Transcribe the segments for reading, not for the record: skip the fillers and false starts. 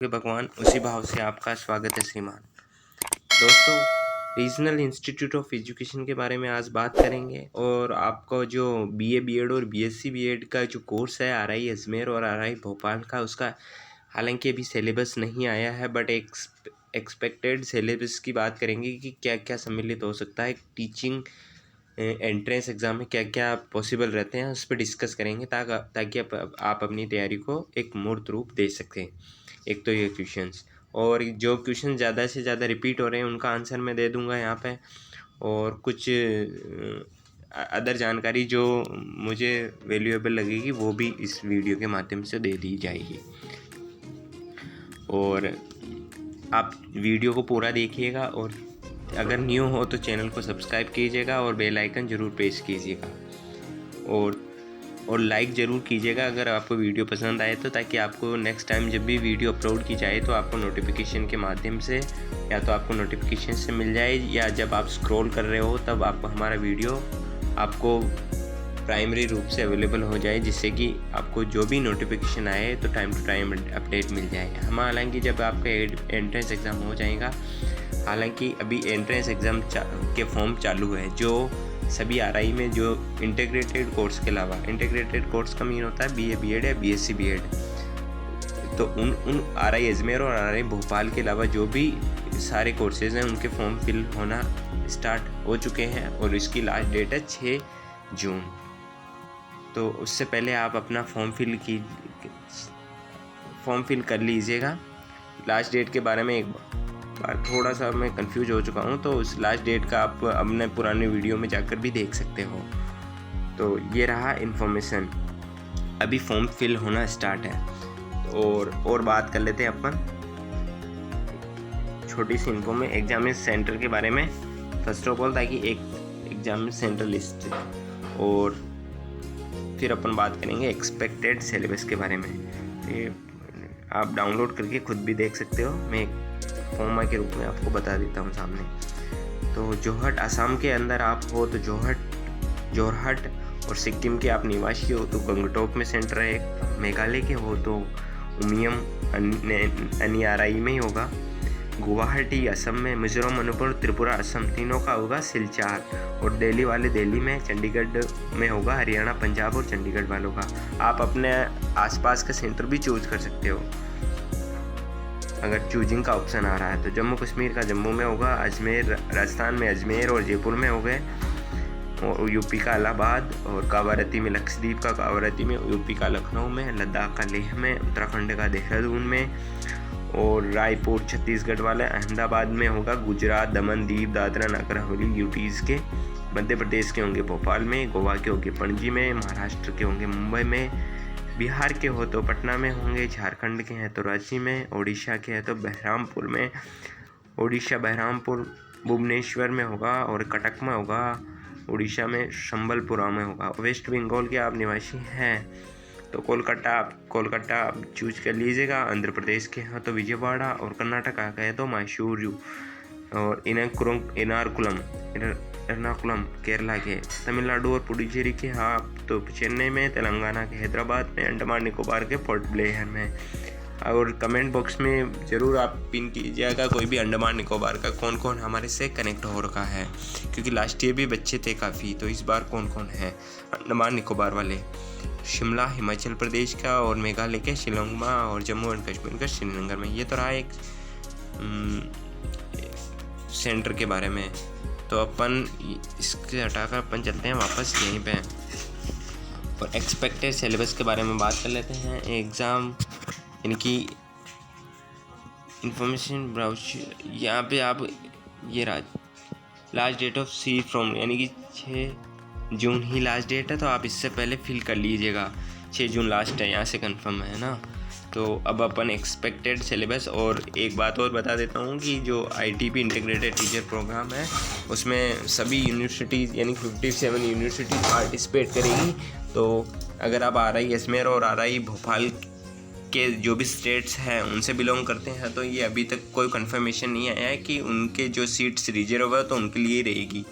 के भगवान उसी भाव से आपका स्वागत है श्रीमान। दोस्तों, रीजनल इंस्टीट्यूट ऑफ एजुकेशन के बारे में आज बात करेंगे और आपको जो बीए बीएड और बीएससी बीएड का जो कोर्स है आरआई अजमेर और आरआई भोपाल का, उसका हालांकि अभी सिलेबस नहीं आया है बट एक्सपेक्टेड सिलेबस की बात करेंगे कि क्या क्या सम्मिलित हो सकता है टीचिंग एंट्रेंस एग्ज़ाम में, क्या क्या पॉसिबल रहते हैं, उस पर डिस्कस करेंगे ताकि आप अपनी तैयारी को एक मूर्त रूप दे सकें। एक तो ये क्वेश्चंस, और जो क्वेश्चन ज़्यादा से ज़्यादा रिपीट हो रहे हैं उनका आंसर मैं दे दूंगा यहाँ पे, और कुछ अदर जानकारी जो मुझे वैल्यूएबल लगेगी वो भी इस वीडियो के माध्यम से दे दी जाएगी। और आप वीडियो को पूरा देखिएगा और अगर न्यू हो तो चैनल को सब्सक्राइब कीजिएगा और बेल आइकन ज़रूर प्रेस कीजिएगा और लाइक ज़रूर कीजिएगा अगर आपको वीडियो पसंद आए तो, ताकि आपको नेक्स्ट टाइम जब भी वीडियो अपलोड की जाए तो आपको नोटिफिकेशन के माध्यम से, या तो आपको नोटिफिकेशन से मिल जाए या जब आप स्क्रॉल कर रहे हो तब आपको हमारा वीडियो आपको प्राइमरी रूप से अवेलेबल हो जाए, जिससे कि आपको जो भी नोटिफिकेशन आए तो टाइम टू टाइम अपडेट मिल जाए। हम हालांकि जब आपका एंट्रेंस एग्ज़ाम हो जाएगा, हालांकि अभी एंट्रेंस एग्ज़ाम के फॉर्म चालू है जो सभी आरआई में, जो इंटीग्रेटेड कोर्स के अलावा, इंटीग्रेटेड कोर्स का मीन होता है बीए बीएड या बीएससी बीएड, तो उन आरआई अजमेर और आरआई भोपाल के अलावा जो भी सारे कोर्सेज हैं उनके फॉर्म फिल होना स्टार्ट हो चुके हैं और इसकी लास्ट डेट है 6 जून। तो उससे पहले आप अपना फॉर्म फिल कर लीजिएगा। लास्ट डेट के बारे में एक बार थोड़ा सा मैं कंफ्यूज हो चुका हूँ, तो उस लास्ट डेट का आप अपने पुराने वीडियो में जाकर भी देख सकते हो। तो ये रहा इन्फॉर्मेशन, अभी फॉर्म फिल होना स्टार्ट है। और बात कर लेते हैं अपन छोटी सी इन्फो में एग्जाम सेंटर के बारे में फर्स्ट ऑफ ऑल, ताकि एक एग्जाम सेंटर लिस्ट, और फिर अपन बात करेंगे एक्सपेक्टेड सिलेबस के बारे में। ये आप डाउनलोड करके खुद भी देख सकते हो, मैं फॉर्मा के रूप में आपको बता देता हूँ सामने। तो जोरहट असम के अंदर आप हो तो जोरहट, और सिक्किम के आप निवासी हो तो गंगटोक में सेंटर है, मेघालय के हो तो उमियम अनियाराई में ही होगा, गुवाहाटी असम में, मिजोरम मणिपुर त्रिपुरा असम तीनों का होगा सिलचार, और दिल्ली वाले दिल्ली में, चंडीगढ़ में होगा, हरियाणा पंजाब और चंडीगढ़ वालों का। आप अपने आसपास का सेंटर भी चूज कर सकते हो अगर चूजिंग का ऑप्शन आ रहा है। तो जम्मू कश्मीर का जम्मू में होगा, अजमेर राजस्थान में अजमेर और जयपुर में हो गए, और यूपी का इलाहाबाद, और कावारती में लक्षद्वीप का कावारती में, यूपी का लखनऊ में, लद्दाख का लेह में, उत्तराखंड का देहरादून में, और रायपुर छत्तीसगढ़ वाला अहमदाबाद में होगा, गुजरात दमन दीव दादरा नगर हवेली यूटीज़ के, मध्य प्रदेश के होंगे भोपाल में, गोवा के होंगे पणजी में, महाराष्ट्र के होंगे मुंबई में, बिहार के हो तो पटना में होंगे, झारखंड के हैं तो रांची में, ओडिशा के हैं तो बहरामपुर में, ओडिशा बहरामपुर भुवनेश्वर में होगा, और कटक में होगा, उड़ीसा में संबलपुरा में होगा। वेस्ट बंगाल के आप निवासी हैं तो कोलकाता आप चूज कर लीजिएगा, आंध्र प्रदेश के हैं तो विजयवाड़ा, और कर्नाटका का है तो मैसूरू, और एर्नाकुलम केरला के, तमिलनाडु और पुडुचेरी के हाँ तो चेन्नई में, तेलंगाना के हैदराबाद में, अंडमान निकोबार के पोर्ट ब्लेयर में। और कमेंट बॉक्स में ज़रूर आप पिन कीजिएगा कोई भी अंडमान निकोबार का कौन कौन हमारे से कनेक्ट हो रखा है, क्योंकि लास्ट ईयर भी बच्चे थे काफ़ी, तो इस बार कौन कौन है अंडमान निकोबार वाले। शिमला हिमाचल प्रदेश का, और मेघालय के शिलोंग, और जम्मू एंड कश्मीर का श्रीनगर में। ये तो रहा एक सेंटर के बारे में। तो अपन इसके हटाकर अपन चलते हैं वापस यहीं पे, और एक्सपेक्टेड सिलेबस के बारे में बात कर लेते हैं। एग्ज़ाम यानी कि इंफॉर्मेशन ब्राउज़र, यहाँ पे आप ये last date of C from, यानी कि 6 जून ही लास्ट डेट है, तो आप इससे पहले फिल कर लीजिएगा। 6 जून लास्ट है, यहाँ से कंफर्म है ना। तो अब अपन एक्सपेक्टेड सिलेबस, और एक बात और बता देता हूँ कि जो ITP इंटीग्रेटेड टीचर प्रोग्राम है उसमें सभी यूनिवर्सिटीज़ यानी 57 यूनिवर्सिटी पार्टिसिपेट करेगी। तो अगर आप आरआई अजमेर और आरआई भोपाल के जो भी स्टेट्स हैं उनसे बिलोंग करते हैं, तो ये अभी तक कोई कंफर्मेशन नहीं आया है कि उनके जो सीट्स रिजर्व है तो उनके लिए रहेगी,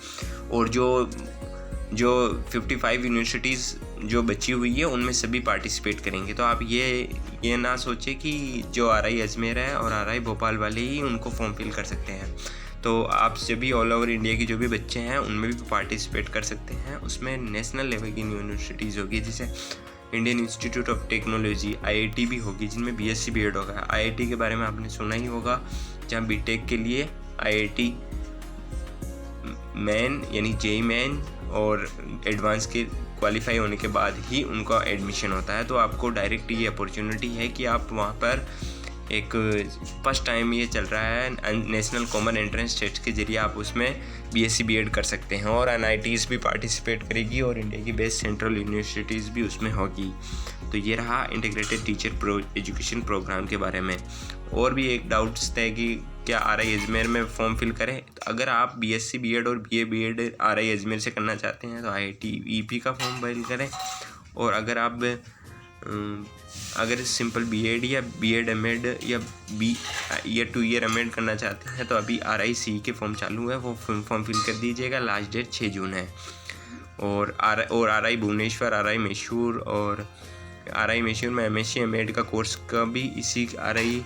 और जो 55 यूनिवर्सिटीज़ जो बची हुई है उनमें सभी पार्टिसिपेट करेंगे। तो आप ये ना सोचें कि जो RI अजमेर है और RI भोपाल वाले ही उनको फॉर्म फिल कर सकते हैं। तो आप सभी ऑल ओवर इंडिया के जो भी बच्चे हैं उनमें भी पार्टिसिपेट कर सकते हैं। उसमें नेशनल लेवल की यूनिवर्सिटीज़ होगी, जैसे Indian institute of technology IIT भी होगी, जिनमें BSc BEd होगा। IIT के बारे में आपने सुना ही होगा, जहाँ BTech के लिए IIT मेन यानी JEE मेन और एडवांस के क्वालिफाई होने के बाद ही उनका एडमिशन होता है। तो आपको डायरेक्ट ये अपॉर्चुनिटी है कि आप वहाँ पर एक फर्स्ट टाइम ये चल रहा है नेशनल कॉमन एंट्रेंस टेस्ट के जरिए आप उसमें BSc BEd कर सकते हैं। और NITs भी पार्टिसिपेट करेगी और इंडिया की बेस्ट सेंट्रल यूनिवर्सिटीज़ भी उसमें होगी। तो ये रहा इंटीग्रेटेड टीचर एजुकेशन प्रोग्राम के बारे में। और भी एक डाउट्स थे कि क्या RI अजमेर में फॉर्म फिल करें। तो अगर आप BSc BEd और BA BEd RI अजमेर से करना चाहते हैं तो IIT EP का फॉर्म फिल करें। और अगर सिंपल BEd या BEd MAd या 2 ईयर MAd करना चाहते हैं तो अभी RI CE के फॉर्म चालू है, वो फॉर्म फिल कर दीजिएगा। लास्ट डेट 6 जून है। और RI भुवनेश्वर, RI मैसूर और RI मैसूर में MSc MAd का कोर्स का भी इसी RI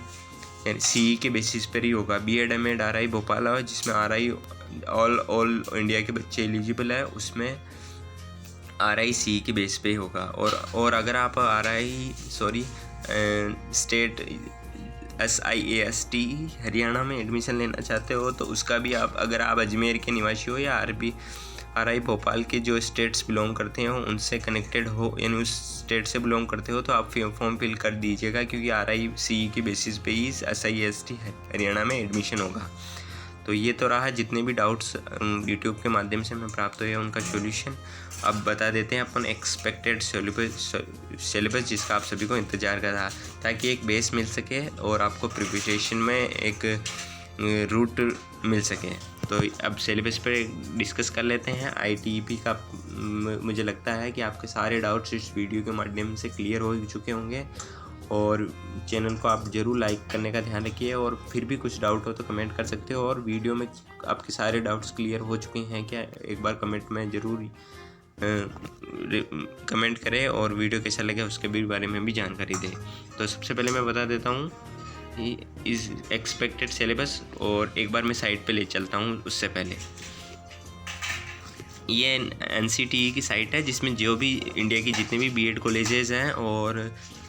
CE के बेसिस पर ही होगा। BEd MAd RI भोपाल है, जिसमें RI ऑल इंडिया के बच्चे एलिजिबल है, उसमें RI CE के बेस पे होगा। और अगर आप स्टेट SIAST हरियाणा में एडमिशन लेना चाहते हो तो उसका भी अगर आप अजमेर के निवासी हो या RI भोपाल के जो स्टेट्स बिलोंग करते हो उनसे कनेक्टेड हो, यानी उस स्टेट से बिलोंग करते हो, तो आप फॉर्म फिल कर दीजिएगा, क्योंकि RI CE के बेसिस पे ही SIAST हरियाणा में एडमिशन होगा। तो ये तो रहा जितने भी डाउट्स यूट्यूब के माध्यम से हमें प्राप्त हुए उनका सॉल्यूशन। अब बता देते हैं अपन एक्सपेक्टेड सिलेबस जिसका आप सभी को इंतज़ार कर रहा, ताकि एक बेस मिल सके और आपको प्रिपरेशन में एक रूट मिल सके। तो अब सिलेबस पर डिस्कस कर लेते हैं। ITEP का मुझे लगता है कि आपके सारे डाउट्स इस वीडियो के माध्यम से क्लियर हो चुके होंगे। और चैनल को आप ज़रूर लाइक करने का ध्यान रखिए, और फिर भी कुछ डाउट हो तो कमेंट कर सकते हो। और वीडियो में आपके सारे डाउट्स क्लियर हो चुके हैं क्या, एक बार कमेंट में ज़रूर कमेंट करें, और वीडियो कैसा लगे उसके भी बारे में भी जानकारी दें। तो सबसे पहले मैं बता देता हूँ इस एक्सपेक्टेड सिलेबस, और एक बार मैं साइट पे ले चलता हूँ। उससे पहले ये NCTE की साइट है, जिसमें जो भी इंडिया की जितने भी BEd कॉलेजेस हैं, और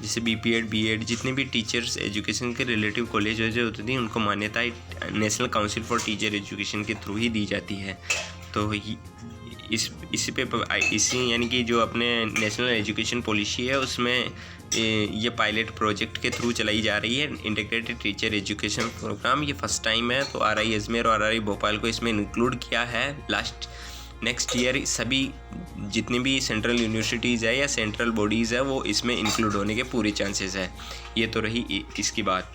जैसे BPEd BEd जितने भी टीचर्स एजुकेशन के रिलेटिव कॉलेज होती थी, उनको मान्यता national council for teacher education के थ्रू ही दी जाती है। तो इसी यानी कि जो अपने नेशनल एजुकेशन पॉलिसी है उसमें ये पायलट प्रोजेक्ट के थ्रू चलाई जा रही है इंटीग्रेटेड टीचर एजुकेशन प्रोग्राम। ये फर्स्ट टाइम है, तो RI अजमेर और RI भोपाल को इसमें इंक्लूड किया है। नेक्स्ट ईयर सभी जितनी भी सेंट्रल यूनिवर्सिटीज़ है या सेंट्रल बॉडीज़ है वो इसमें इंक्लूड होने के पूरे चांसेस है। ये तो रही इसकी बात।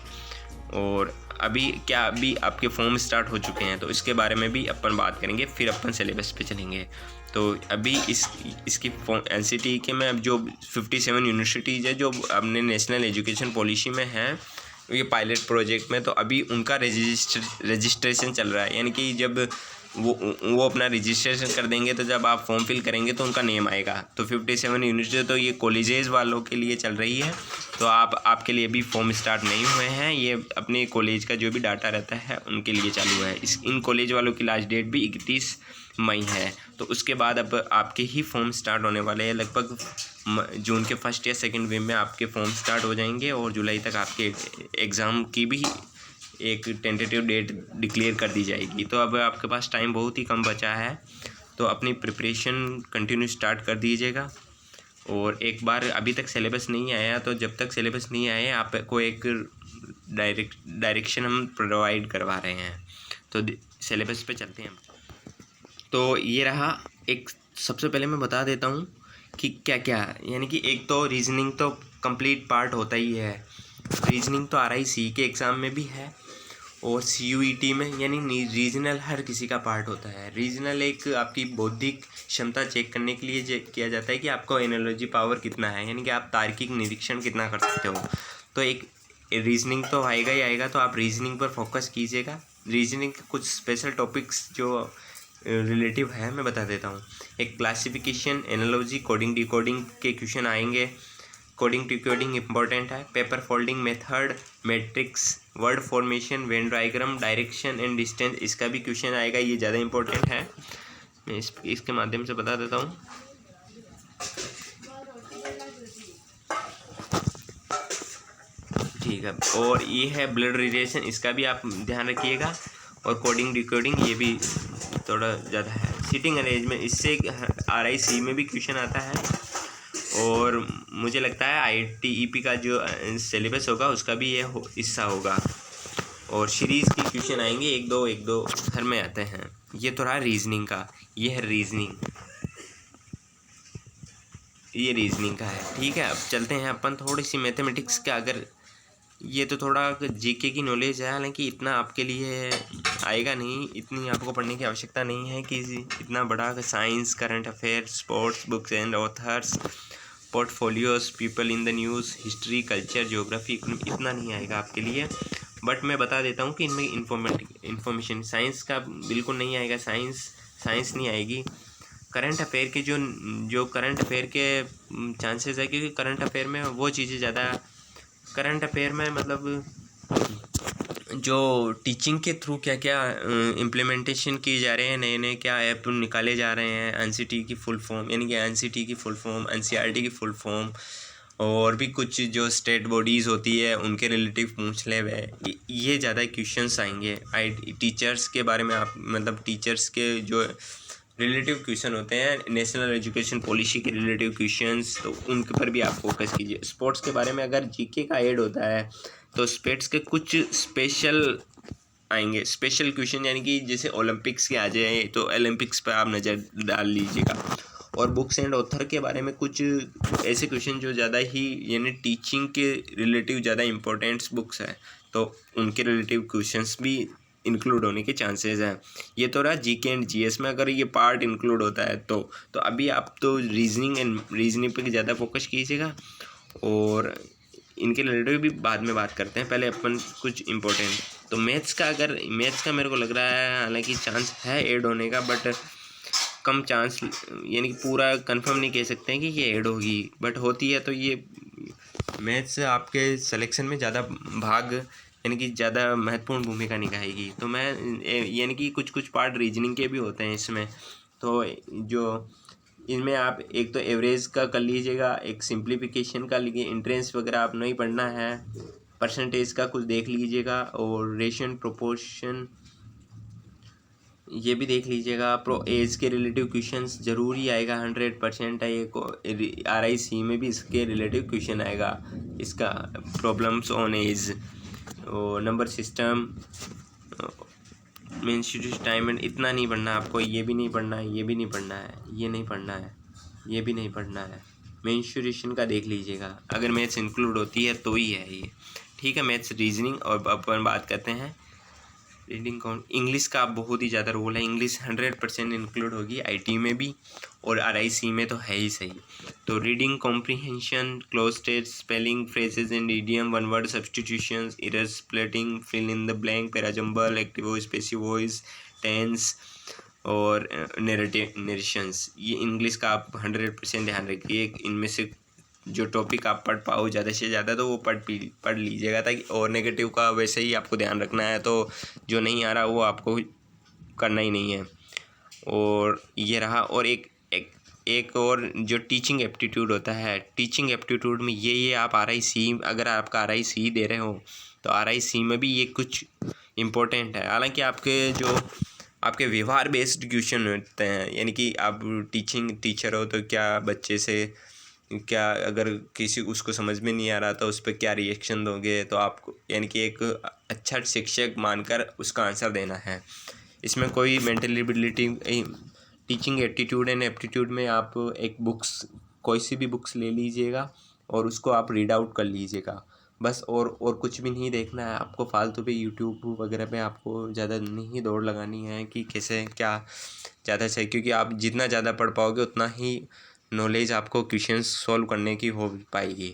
और अभी आपके फॉर्म स्टार्ट हो चुके हैं, तो इसके बारे में भी अपन बात करेंगे, फिर अपन सिलेबस पे चलेंगे। तो अभी इसकी NCTE के में अब जो 57 यूनिवर्सिटीज़ है जो अपने नेशनल एजुकेशन पॉलिसी में हैं, ये पायलट प्रोजेक्ट में, तो अभी उनका रजिस्ट्रेशन चल रहा है। यानी कि जब वो अपना रजिस्ट्रेशन कर देंगे तो जब आप फॉर्म फिल करेंगे तो उनका नेम आएगा। तो 57 यूनिवर्सिटी, तो ये कॉलेजेस वालों के लिए चल रही है। तो आपके लिए भी फॉर्म स्टार्ट नहीं हुए हैं, ये अपने कॉलेज का जो भी डाटा रहता है उनके लिए चालू है। इन कॉलेज वालों की लास्ट डेट भी 31 मई है। तो उसके बाद अब आपके ही फॉर्म स्टार्ट होने वाले हैं। लगभग जून के फर्स्ट या सेकेंड वीक में आपके फॉर्म स्टार्ट हो जाएंगे, और जुलाई तक आपके एग्ज़ाम की भी एक टेंटेटिव डेट डिक्लेयर कर दी जाएगी। तो अब आपके पास टाइम बहुत ही कम बचा है, तो अपनी प्रिपरेशन कंटिन्यू स्टार्ट कर दीजिएगा। और एक बार अभी तक सिलेबस नहीं आया, तो जब तक सिलेबस नहीं आए आपको एक डायरेक्शन हम प्रोवाइड करवा रहे हैं। तो सिलेबस पे चलते हैं। तो ये रहा एक, सबसे पहले मैं बता देता हूँ कि क्या क्या, यानी कि एक तो रीजनिंग तो कंप्लीट पार्ट होता ही है। रीजनिंग तो RI CE के एग्ज़ाम में भी है, और CUET में, यानी रीजनल हर किसी का पार्ट होता है। रीजनल एक आपकी बौद्धिक क्षमता चेक करने के लिए किया जाता है कि आपको एनालॉजी पावर कितना है, यानी कि आप तार्किक निरीक्षण कितना कर सकते हो। तो एक रीजनिंग तो आएगा ही आएगा, तो आप रीजनिंग पर फोकस कीजिएगा। रीजनिंग के कुछ स्पेशल टॉपिक्स जो रिलेटिव है, मैं बता देता हूँ। एक क्लासिफिकेशन, एनालॉजी, कोडिंग डिकोडिंग के क्वेश्चन आएंगे। कोडिंग डिकोडिंग इंपॉर्टेंट है। Paper folding method, matrix, word formation, Venn diagram, direction and distance, इसका भी क्वेश्चन आएगा, ये ज़्यादा इंपॉर्टेंट है। मैं इसके माध्यम से बता देता हूँ। ठीक है, और ये है ब्लड रिलेशन, इसका भी आप ध्यान रखिएगा। और कोडिंग डिकोडिंग ये भी थोड़ा ज़्यादा है। सीटिंग अरेंजमेंट, इससे RIC में भी क्वेश्चन आता है। और मुझे लगता है ITEP का जो सिलेबस होगा उसका भी ये हिस्सा होगा। और सीरीज़ के क्वेश्चन आएंगे, एक दो हर में आते हैं। ये तो रहा रीजनिंग का, ये है रीजनिंग, ये रीजनिंग का है। ठीक है, अब चलते हैं अपन थोड़ी सी मैथमेटिक्स का। अगर ये तो थोड़ा GK की नॉलेज है, हालांकि इतना आपके लिए आएगा नहीं, इतनी आपको पढ़ने की आवश्यकता नहीं है कि इतना बड़ा science, current affairs, sports, books and authors, portfolios, people in the news, history, culture, geography, इतना नहीं आएगा आपके लिए। बट मैं बता देता हूँ कि इनमें इन्फॉर्मेशन, साइंस का बिल्कुल नहीं आएगा, साइंस नहीं आएगी। करंट अफेयर के जो करंट अफेयर के चांसेस है, क्योंकि करंट अफेयर में वो चीज़ें ज़्यादा, करंट अफेयर में मतलब जो टीचिंग के थ्रू क्या क्या इम्प्लीमेंटेशन किए जा रहे हैं, नए नए क्या ऐप निकाले जा रहे हैं, NCT की फुल फॉर्म, यानी कि NCT की फुल फॉर्म, NCERT की फुल फॉर्म, और भी कुछ जो स्टेट बॉडीज़ होती है उनके रिलेटिव पूछ ले हुए, ये ज़्यादा क्वेश्चंस आएंगे। टीचर्स के बारे में आप मतलब टीचर्स के जो रिलेटिव क्वेश्चन होते हैं, नेशनल एजुकेशन पॉलिसी के रिलेटिव क्वेश्चंस, तो उनके पर भी आप फोकस कीजिए। स्पोर्ट्स के बारे में अगर GK का ऐड होता है तो स्पोर्ट्स के कुछ स्पेशल आएंगे, स्पेशल क्वेश्चन, यानी कि जैसे ओलंपिक्स के आ जाए तो ओलंपिक्स पर आप नज़र डाल लीजिएगा। और बुक्स एंड ऑथर के बारे में कुछ ऐसे क्वेश्चन जो ज़्यादा ही यानी टीचिंग के रिलेटिव ज़्यादा इंपॉर्टेंट बुक्स है, तो उनके रिलेटिव क्वेश्चंस भी इंक्लूड होने के चांसेस हैं। ये तो रहा GK एंड GS में अगर ये पार्ट इंक्लूड होता है तो अभी आप तो रीजनिंग पे ज़्यादा फोकस कीजिएगा, और इनके रिलेटिव भी बाद में बात करते हैं। पहले अपन कुछ इंपॉर्टेंट, तो मैथ्स का मेरे को लग रहा है, हालांकि चांस है ऐड होने का, बट कम चांस, यानी कि पूरा कंफर्म नहीं कह सकते हैं कि ये ऐड होगी, बट होती है तो ये मैथ्स आपके सिलेक्शन में ज़्यादा भाग, यानी कि ज़्यादा महत्वपूर्ण भूमिका निभाएगी। तो मैं यानी कि कुछ पार्ट रीजनिंग के भी होते हैं इसमें, तो जो इनमें आप एक तो एवरेज का कर लीजिएगा, एक सिंप्लीफिकेशन का लीजिए, इंट्रेंस वगैरह आप नहीं पढ़ना है, परसेंटेज का कुछ देख लीजिएगा, और रेशियो प्रोपोर्शन ये भी देख लीजिएगा। एज के रिलेटिव क्वेश्चंस ज़रूरी आएगा, 100% है। ये RIC में भी इसके रिलेटिव क्वेश्चन आएगा, इसका प्रॉब्लम्स ऑन एज, और नंबर सिस्टम, मेंस्ट्रुएशन टाइम, इतना नहीं पढ़ना आपको, ये भी नहीं पढ़ना है, ये भी नहीं पढ़ना है, ये नहीं पढ़ना है, ये भी नहीं पढ़ना है। मेंस्ट्रुएशन का देख लीजिएगा, अगर मैथ्स इंक्लूड होती है तो ही है ये। ठीक है, मैथ्स, रीजनिंग, और अपन बात करते हैं रीडिंग काउंट। इंग्लिश का बहुत ही ज़्यादा रोल है, इंग्लिश 100% इंक्लूड होगी IT में भी, और RIC में तो है ही सही। तो reading comprehension, cloze test, spelling, phrases and idiom, one word substitutions, error splitting, fill in the blank, parajumble, active voice, passive voice, tense, और नरेशंस, ये इंग्लिश का आप 100% ध्यान रखिए। इनमें से जो टॉपिक आप पढ़ पाओ ज़्यादा से ज़्यादा तो वो पढ़ लीजिएगा, ताकि, और नेगेटिव का वैसे ही आपको ध्यान रखना है, तो जो नहीं आ रहा वो आपको करना ही नहीं है। और ये रहा, और एक और जो टीचिंग एप्टीट्यूड होता है, टीचिंग एप्टीट्यूड में ये आप RIC, अगर आपका RIC दे रहे हो तो RIC में भी ये कुछ इम्पोर्टेंट है। हालांकि आपके व्यवहार बेस्ड क्वेश्चन होते हैं, यानी कि आप टीचर हो तो क्या बच्चे से क्या, अगर किसी उसको समझ में नहीं आ रहा तो उस पर क्या रिएक्शन दोगे, तो आपको यानी कि एक अच्छा शिक्षक मानकर उसका आंसर देना है। इसमें कोई mental ability, teaching aptitude and aptitude में आप एक बुक्स, कोई सी भी बुक्स ले लीजिएगा और उसको आप रीड आउट कर लीजिएगा बस, और कुछ भी नहीं देखना है आपको फालतू पे। यूट्यूब वगैरह पे आपको ज़्यादा नहीं दौड़ लगानी है कि कैसे क्या ज़्यादा सही, क्योंकि आप जितना ज़्यादा पढ़ पाओगे उतना ही नॉलेज आपको क्वेश्चंस सॉल्व करने की हो पाएगी।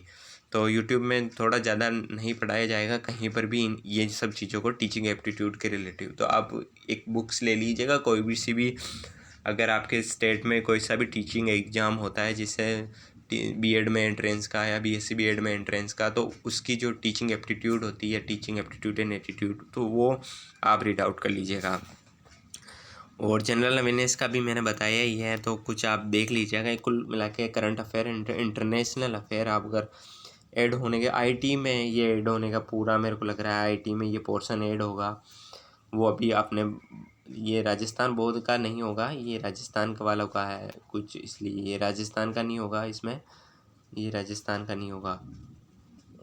तो यूट्यूब में थोड़ा ज़्यादा नहीं पढ़ाया जाएगा कहीं पर भी ये सब चीज़ों को टीचिंग एप्टीट्यूड के रिलेटिव। तो आप एक बुक्स ले लीजिएगा, कोई भी सी भी, अगर आपके स्टेट में कोई सा भी टीचिंग एग्ज़ाम होता है जिससे बीएड में एंट्रेंस का या बीएससी बीएड में एंट्रेंस का, तो उसकी जो टीचिंग एप्टीट्यूड होती है, टीचिंग एप्टीट्यूड एंड एटीट्यूड, तो वो आप रीड आउट कर लीजिएगा। और जनरल अवेयरनेस का भी मैंने बताया ही है, तो कुछ आप देख लीजिएगा। कुल मिला के करंट अफेयर, इंटरनेशनल अफेयर आप अगर ऐड होने के, आईटी में ये ऐड होने का पूरा मेरे को लग रहा है, आईटी में ये पोर्शन ऐड होगा। वो अभी आपने, ये राजस्थान बोर्ड का नहीं होगा, ये राजस्थान का वालों का है कुछ, इसलिए ये राजस्थान का नहीं होगा इसमें, ये राजस्थान का नहीं होगा।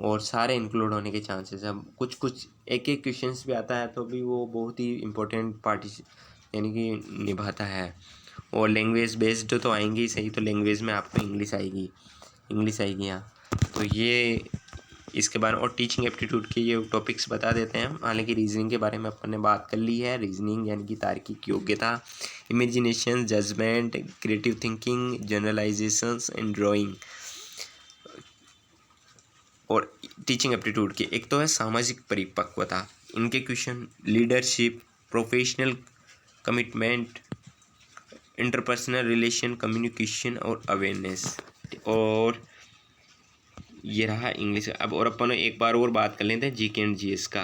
और सारे इंक्लूड होने के चांसेस है। कुछ कुछ एक एक क्वेश्चंस भी आता है तो भी वो बहुत ही इम्पोर्टेंट पार्टी यानी कि निभाता है। और लैंग्वेज बेस्ड तो आएंगी ही सही, तो लैंग्वेज में आपको इंग्लिश आएगी यहाँ। तो ये इसके बारे में, और टीचिंग एप्टीट्यूड के ये टॉपिक्स बता देते हैं। हालांकि रीजनिंग के बारे में अपन ने बात कर ली है। रीजनिंग यानी कि तार्किक योग्यता, imagination, judgment, creative thinking, generalizations and drawing. और टीचिंग एप्टीट्यूड के एक तो है सामाजिक परिपक्वता, इनके question leadership, professional commitment, interpersonal relation, communication और अवेयरनेस। और ये रहा इंग्लिश। अब और अपन एक बार और बात कर लेते हैं जीके एंड जीएस का।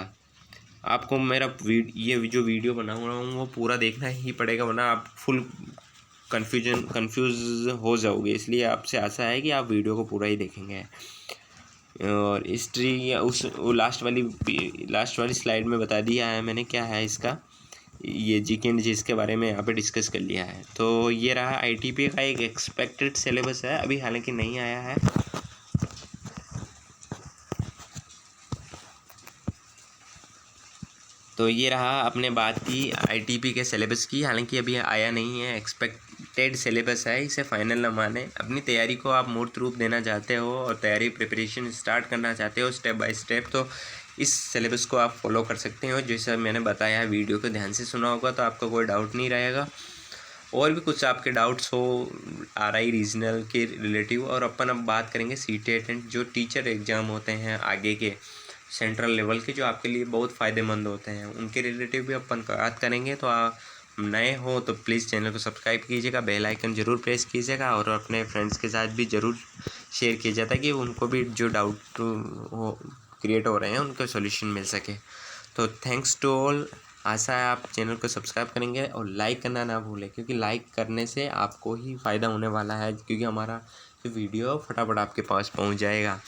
आपको मेरा ये जो वीडियो बना रहा हूँ वो पूरा देखना ही पड़ेगा, वरना आप फुल कंफ्यूज हो जाओगे। इसलिए आपसे आशा है कि आप वीडियो को पूरा ही देखेंगे। और हिस्ट्री या उस लास्ट वाली स्लाइड में बता दिया है मैंने क्या है इसका, ये जीके एंड जीएस के बारे में यहाँ पे डिस्कस कर लिया है। तो ये रहा आईटीपी का एक एक्सपेक्टेड सिलेबस है, अभी हालांकि नहीं आया है। तो ये रहा, आपने बात की आईटीपी के सिलेबस की, हालांकि अभी आया नहीं है, एक्सपेक्टेड सिलेबस है, इसे फाइनल न माने। अपनी तैयारी को आप मूर्त रूप देना चाहते हो और तैयारी प्रिपरेशन स्टार्ट करना चाहते हो स्टेप बाय स्टेप, तो इस सिलेबस को आप फॉलो कर सकते हो। जैसा मैंने बताया है, वीडियो को ध्यान से सुना होगा तो आपका कोई डाउट नहीं रहेगा। और भी कुछ आपके डाउट्स हो आरआई रीजनल के रिलेटिव, और अपन अब बात करेंगे सीटेट एंड जो टीचर एग्ज़ाम होते हैं आगे के सेंट्रल लेवल के, जो आपके लिए बहुत फ़ायदेमंद होते हैं, उनके रिलेटिव भी अपन बात करेंगे। तो आप नए हो तो प्लीज़ चैनल को सब्सक्राइब कीजिएगा, बेल आइकन ज़रूर प्रेस कीजिएगा, और अपने फ्रेंड्स के साथ भी ज़रूर शेयर कीजिए ताकि उनको भी जो डाउट क्रिएट हो रहे हैं उनका सॉल्यूशन मिल सके। तो थैंक्स टू ऑल। आशा है आप चैनल को सब्सक्राइब करेंगे और लाइक करना ना भूलें, क्योंकि लाइक करने से आपको ही फ़ायदा होने वाला है, क्योंकि हमारा जो वीडियो फटाफट आपके पास पहुंच जाएगा।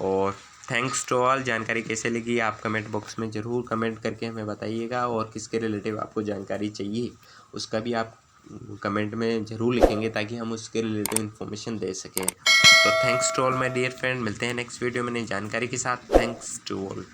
और थैंक्स टू ऑल। जानकारी कैसे लगी आप कमेंट बॉक्स में ज़रूर कमेंट करके हमें बताइएगा, और किसके रिलेटिव आपको जानकारी चाहिए उसका भी आप कमेंट में ज़रूर लिखेंगे ताकि हम उसके रिलेटिव इन्फॉर्मेशन दे सकें। तो thanks to all my dear friend, मिलते हैं नेक्स्ट वीडियो में नई जानकारी के साथ। Thanks to all.